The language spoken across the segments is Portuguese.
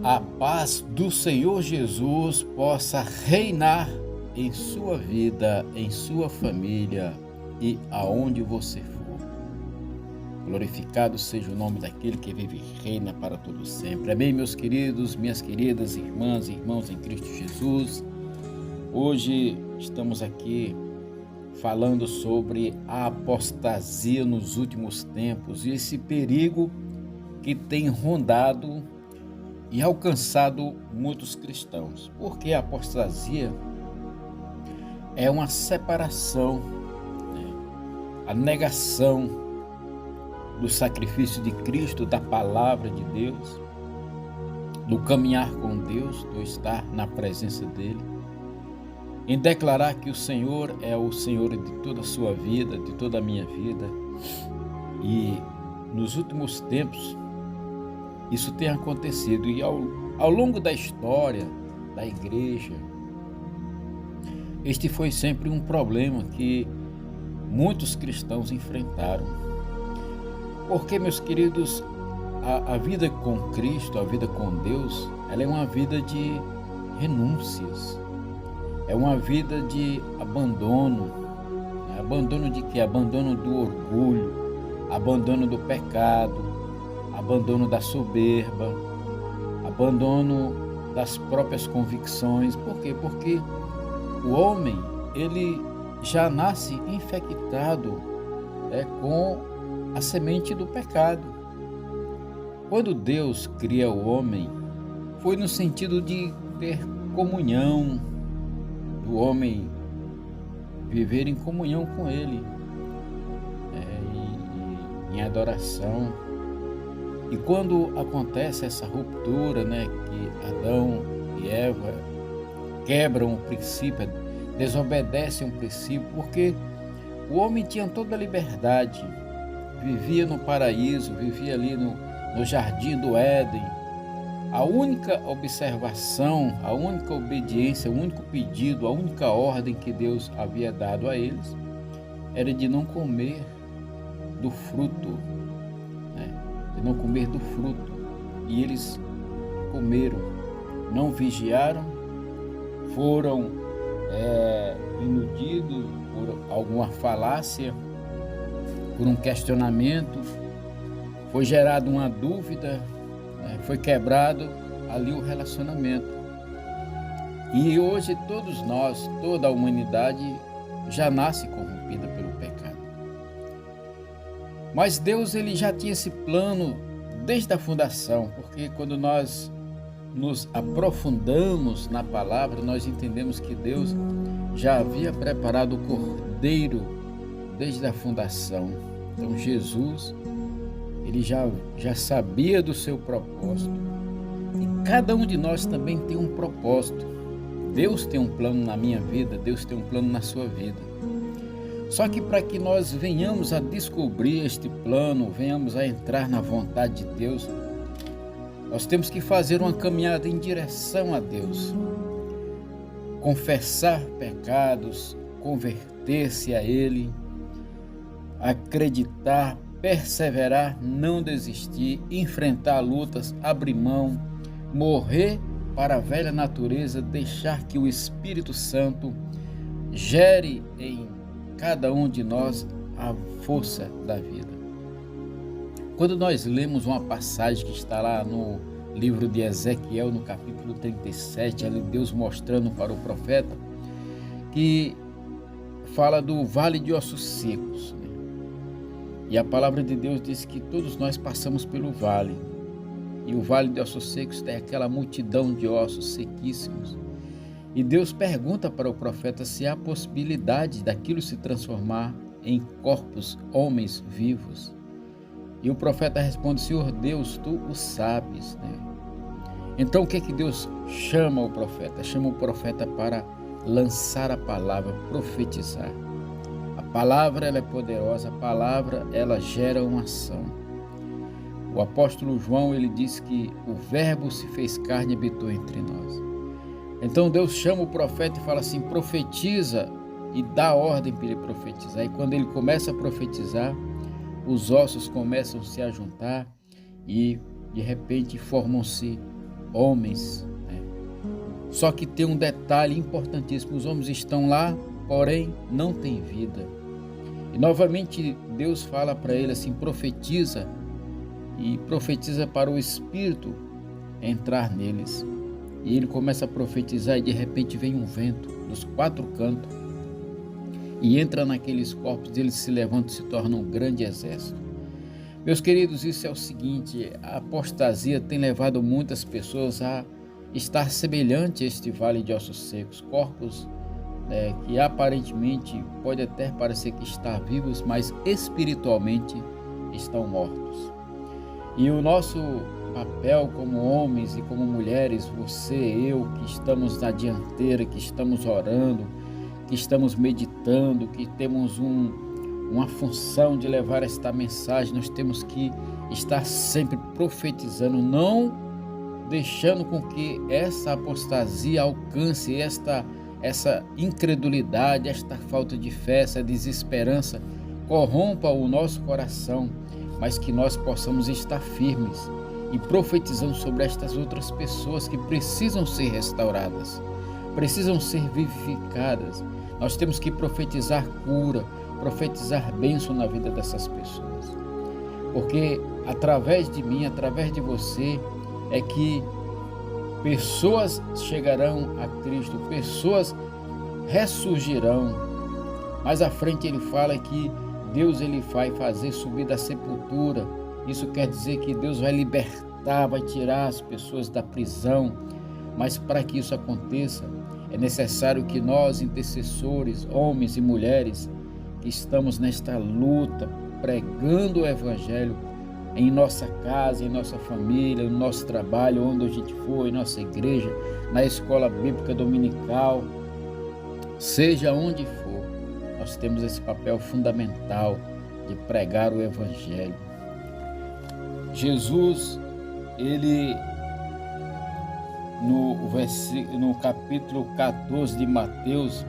A paz do Senhor Jesus possa reinar em sua vida, em sua família e aonde você for. Glorificado seja o nome daquele que vive e reina para todo sempre. Amém, meus queridos, minhas queridas irmãs e irmãos em Cristo Jesus. Hoje estamos aqui falando sobre a apostasia nos últimos tempos e esse perigo que tem rondado e alcançado muitos cristãos. Porque a apostasia é uma separação, a negação do sacrifício de Cristo, da palavra de Deus, do caminhar com Deus, do estar na presença dele, em declarar que o Senhor é o Senhor de toda a sua vida, de toda a minha vida. E nos últimos tempos isso tem acontecido, e ao longo da história da igreja, este foi sempre um problema que muitos cristãos enfrentaram. Porque, meus queridos, a vida com Cristo, a vida com Deus, ela é uma vida de renúncias, é uma vida de abandono. Abandono de quê? Abandono do orgulho, abandono do pecado, abandono da soberba, abandono das próprias convicções. Por quê? Porque o homem, ele já nasce infectado com a semente do pecado. Quando Deus cria o homem, foi no sentido de ter comunhão, do homem viver em comunhão com ele, em adoração. E quando acontece essa ruptura, que Adão e Eva quebram o princípio, desobedecem o princípio, porque o homem tinha toda a liberdade, vivia no paraíso, vivia ali no jardim do Éden. A única observação, a única obediência, o único pedido, a única ordem que Deus havia dado a eles era de não comer do fruto, de não comer do fruto. E eles comeram, não vigiaram, foram iludidos por alguma falácia, por um questionamento, foi gerada uma dúvida, foi quebrado ali o relacionamento. E hoje todos nós, toda a humanidade já nasce corrompida pelo pecado. Mas Deus, ele já tinha esse plano desde a fundação, porque quando nós nos aprofundamos na palavra, nós entendemos que Deus já havia preparado o Cordeiro desde a fundação. Então Jesus, ele já sabia do seu propósito. E cada um de nós também tem um propósito. Deus tem um plano na minha vida, Deus tem um plano na sua vida. Só que para que nós venhamos a descobrir este plano, venhamos a entrar na vontade de Deus, nós temos que fazer uma caminhada em direção a Deus. Confessar pecados, converter-se a Ele, acreditar, perseverar, não desistir, enfrentar lutas, abrir mão, morrer para a velha natureza, deixar que o Espírito Santo gere em cada um de nós a força da vida. Quando nós lemos uma passagem que está lá no livro de Ezequiel, no capítulo 37, ali Deus mostrando para o profeta, que fala do vale de ossos secos. E a palavra de Deus diz que todos nós passamos pelo vale. E o vale de ossos secos tem aquela multidão de ossos sequíssimos. E Deus pergunta para o profeta se há possibilidade daquilo se transformar em corpos, homens vivos. E o profeta responde: Senhor Deus, tu o sabes. Então o que é que Deus chama o profeta? Chama o profeta para lançar a palavra, profetizar. A palavra, ela é poderosa, a palavra, ela gera uma ação. O apóstolo João, ele diz que o verbo se fez carne e habitou entre nós. Então Deus chama o profeta e fala assim: profetiza, e dá ordem para ele profetizar. E quando ele começa a profetizar, os ossos começam a se ajuntar e de repente formam-se homens, né? Só que tem um detalhe importantíssimo: os homens estão lá, porém não têm vida. E novamente Deus fala para ele assim: profetiza, e profetiza para o Espírito entrar neles. E ele começa a profetizar, e de repente vem um vento dos quatro cantos e entra naqueles corpos, eles se levantam e se tornam um grande exército. Meus queridos, isso é o seguinte: a apostasia tem levado muitas pessoas a estar semelhante a este vale de ossos secos, corpos que aparentemente pode até parecer que estão vivos, mas espiritualmente estão mortos. E o nosso papel como homens e como mulheres, você, eu, que estamos na dianteira, que estamos orando, que estamos meditando, que temos uma função de levar esta mensagem, nós temos que estar sempre profetizando, não deixando com que essa apostasia alcance essa incredulidade, esta falta de fé, essa desesperança corrompa o nosso coração, mas que nós possamos estar firmes e profetizando sobre estas outras pessoas que precisam ser restauradas, precisam ser vivificadas. Nós temos que profetizar cura, profetizar bênção na vida dessas pessoas, porque através de mim, através de você, é que pessoas chegarão a Cristo, pessoas ressurgirão. Mais à frente ele fala que Deus ele vai fazer subir da sepultura. Isso quer dizer que Deus vai libertar, vai tirar as pessoas da prisão. Mas para que isso aconteça, é necessário que nós, intercessores, homens e mulheres, que estamos nesta luta, pregando o Evangelho em nossa casa, em nossa família, no nosso trabalho, onde a gente for, em nossa igreja, na escola bíblica dominical, seja onde for, nós temos esse papel fundamental de pregar o Evangelho. Jesus, ele, no capítulo 14 de Mateus,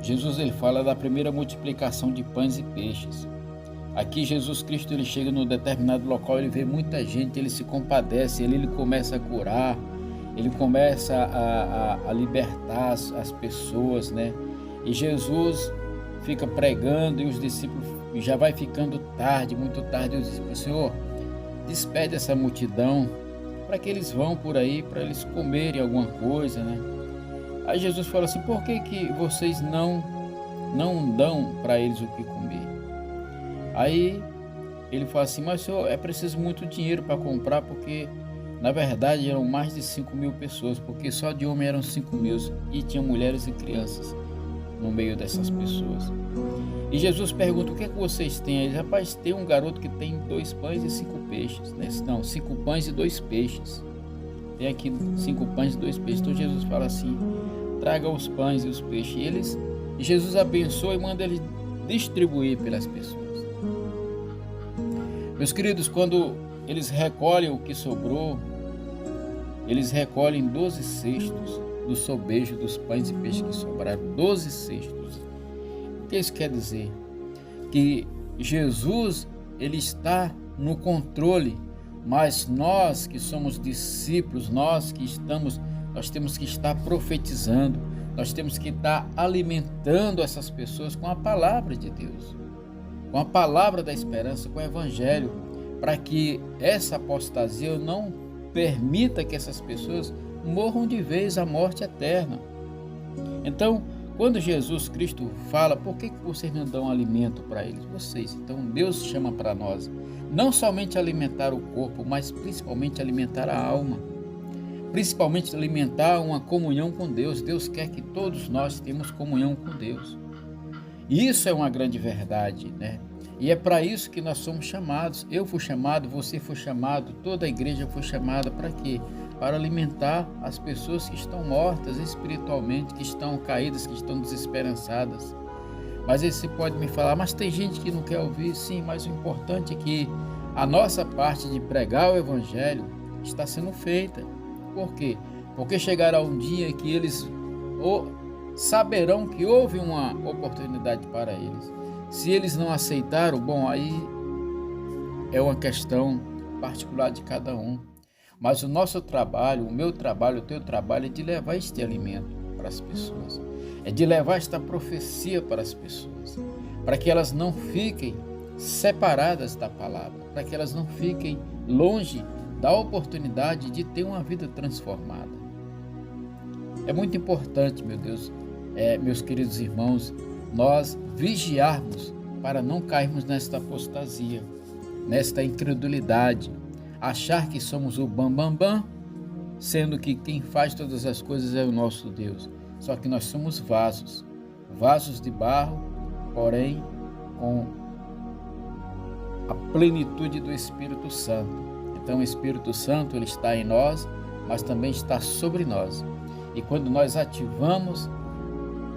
Jesus ele fala da primeira multiplicação de pães e peixes. Aqui Jesus Cristo ele chega num determinado local, ele vê muita gente, ele se compadece, ele começa a curar, ele começa a libertar as pessoas, né? E Jesus fica pregando e os discípulos, já vai ficando tarde, muito tarde, os discípulos: Senhor, despede essa multidão para que eles vão por aí, para eles comerem alguma coisa, né? Aí Jesus fala assim: por que vocês não dão para eles o que comer? Aí ele fala assim: mas senhor, é preciso muito dinheiro para comprar, porque na verdade eram mais de 5.000 pessoas, porque só de homem eram 5.000 e tinha mulheres e crianças no meio dessas pessoas. E Jesus pergunta: o que é que vocês têm? Ele: rapaz, tem um garoto que tem 2 pães e 5 peixes, né? Não, 5 pães e 2 peixes. Tem aqui 5 pães e 2 peixes. Então Jesus fala assim: traga os pães e os peixes. E Jesus abençoa e manda eles distribuir pelas pessoas. Meus queridos, quando eles recolhem o que sobrou, eles recolhem 12 cestos do sobejo dos pães e peixes que sobraram. 12 cestos. O que isso quer dizer? Que Jesus ele está no controle, mas nós que somos discípulos, nós temos que estar profetizando, nós temos que estar alimentando essas pessoas com a palavra de Deus, com a palavra da esperança, com o Evangelho, para que essa apostasia não permita que essas pessoas morram de vez a morte eterna. Então, quando Jesus Cristo fala: por que vocês não dão alimento para eles? Vocês. Então, Deus chama para nós não somente alimentar o corpo, mas principalmente alimentar a alma, principalmente alimentar uma comunhão com Deus. Deus quer que todos nós tenhamos comunhão com Deus. E isso é uma grande verdade, né? E é para isso que nós somos chamados. Eu fui chamado, você foi chamado, toda a igreja foi chamada. Para quê? Para alimentar as pessoas que estão mortas espiritualmente, que estão caídas, que estão desesperançadas. Mas aí você pode me falar: mas tem gente que não quer ouvir. Sim, mas o importante é que a nossa parte de pregar o Evangelho está sendo feita. Por quê? Porque chegará um dia que eles saberão que houve uma oportunidade para eles. Se eles não aceitaram, bom, aí é uma questão particular de cada um. Mas o nosso trabalho, o meu trabalho, o teu trabalho é de levar este alimento para as pessoas. É de levar esta profecia para as pessoas, para que elas não fiquem separadas da palavra, para que elas não fiquem longe da oportunidade de ter uma vida transformada. É muito importante, meu Deus, meus queridos irmãos, nós vigiarmos para não cairmos nesta apostasia, nesta incredulidade, achar que somos o bam, sendo que quem faz todas as coisas é o nosso Deus. Só que nós somos vasos de barro, porém com a plenitude do Espírito Santo. Então o Espírito Santo ele está em nós, mas também está sobre nós. E quando nós ativamos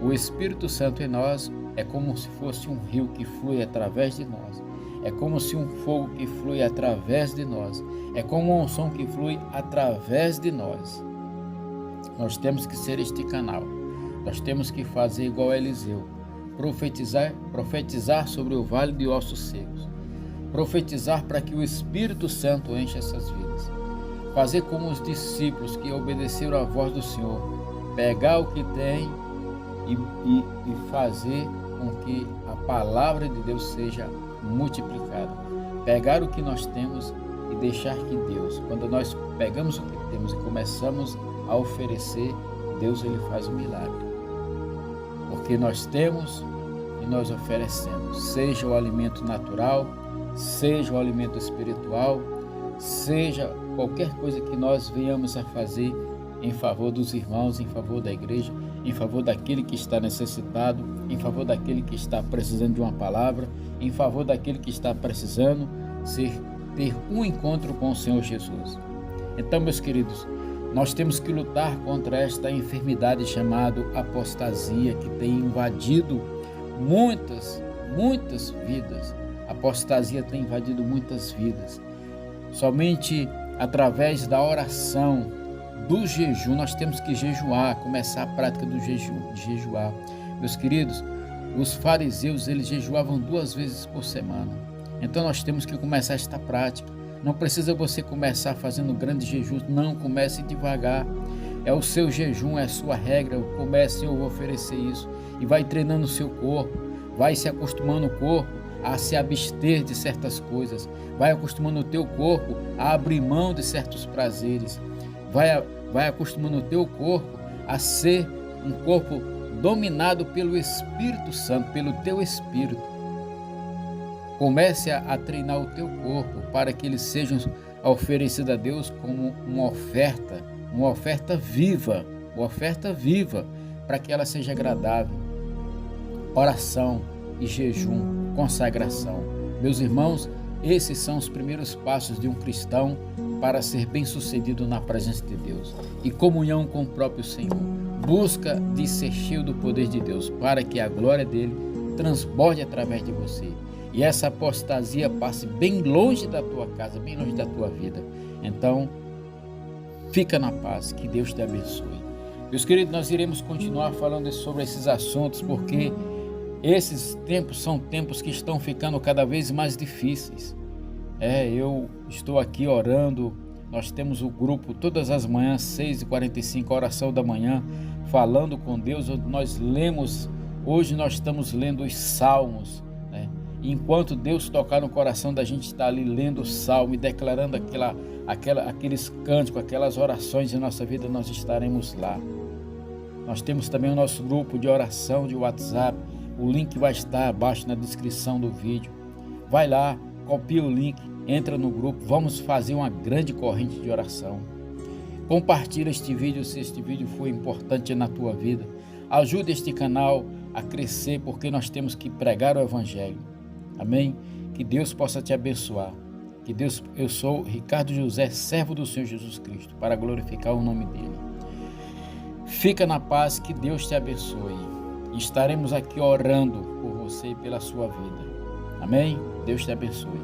o Espírito Santo em nós, é como se fosse um rio que flui através de nós. É como se um fogo que flui através de nós. É como uma unção que flui através de nós. Nós temos que ser este canal. Nós temos que fazer igual a Eliseu. Profetizar sobre o vale de ossos secos. Profetizar para que o Espírito Santo enche essas vidas. Fazer como os discípulos que obedeceram à voz do Senhor. Pegar o que tem e fazer com que a palavra de Deus seja multiplicada. Pegar o que nós temos e deixar que Deus, quando nós pegamos o que temos e começamos a oferecer, Deus ele faz um milagre. Porque nós temos e nós oferecemos, seja o alimento natural, seja o alimento espiritual, seja qualquer coisa que nós venhamos a fazer em favor dos irmãos, em favor da igreja, em favor daquele que está necessitado, em favor daquele que está precisando de uma palavra, em favor daquele que está precisando ter um encontro com o Senhor Jesus. Então, meus queridos, nós temos que lutar contra esta enfermidade chamada apostasia, que tem invadido muitas vidas. A apostasia tem invadido muitas vidas. Somente através da oração, do jejum, nós temos que jejuar, começar a prática do jejum, de jejuar. Meus queridos, os fariseus, eles jejuavam 2 vezes por semana. Então nós temos que começar esta prática. Não precisa você começar fazendo grandes jejuns, não, comece devagar. É o seu jejum, é a sua regra. Comece, eu vou oferecer isso. E vai treinando o seu corpo, vai se acostumando o corpo a se abster de certas coisas. Vai acostumando o teu corpo a abrir mão de certos prazeres. Vai acostumando o teu corpo a ser um corpo dominado pelo Espírito Santo, pelo teu Espírito. Comece a treinar o teu corpo para que ele seja oferecido a Deus como uma oferta viva, para que ela seja agradável. Oração e jejum, consagração. Meus irmãos, esses são os primeiros passos de um cristão para ser bem-sucedido na presença de Deus. E comunhão com o próprio Senhor. Busca de ser cheio do poder de Deus, para que a glória dele transborde através de você. E essa apostasia passe bem longe da tua casa, bem longe da tua vida. Então, fica na paz, que Deus te abençoe. Meus queridos, nós iremos continuar falando sobre esses assuntos, porque esses tempos são tempos que estão ficando cada vez mais difíceis. Eu estou aqui orando, nós temos o grupo todas as manhãs, 6h45, oração da manhã, falando com Deus, onde nós lemos, hoje nós estamos lendo os salmos, né? E enquanto Deus tocar no coração da gente estar ali lendo o salmo e declarando aqueles cânticos, aquelas orações em nossa vida, nós estaremos lá. Nós temos também o nosso grupo de oração de WhatsApp, o link vai estar abaixo na descrição do vídeo. Vai lá, copia o link, entra no grupo, vamos fazer uma grande corrente de oração. Compartilha este vídeo se este vídeo foi importante na tua vida. Ajude este canal a crescer, porque nós temos que pregar o Evangelho. Amém? Que Deus possa te abençoar. Eu sou Ricardo José, servo do Senhor Jesus Cristo, para glorificar o nome dele. Fica na paz, que Deus te abençoe. Estaremos aqui orando por você e pela sua vida. Amém? Deus te abençoe.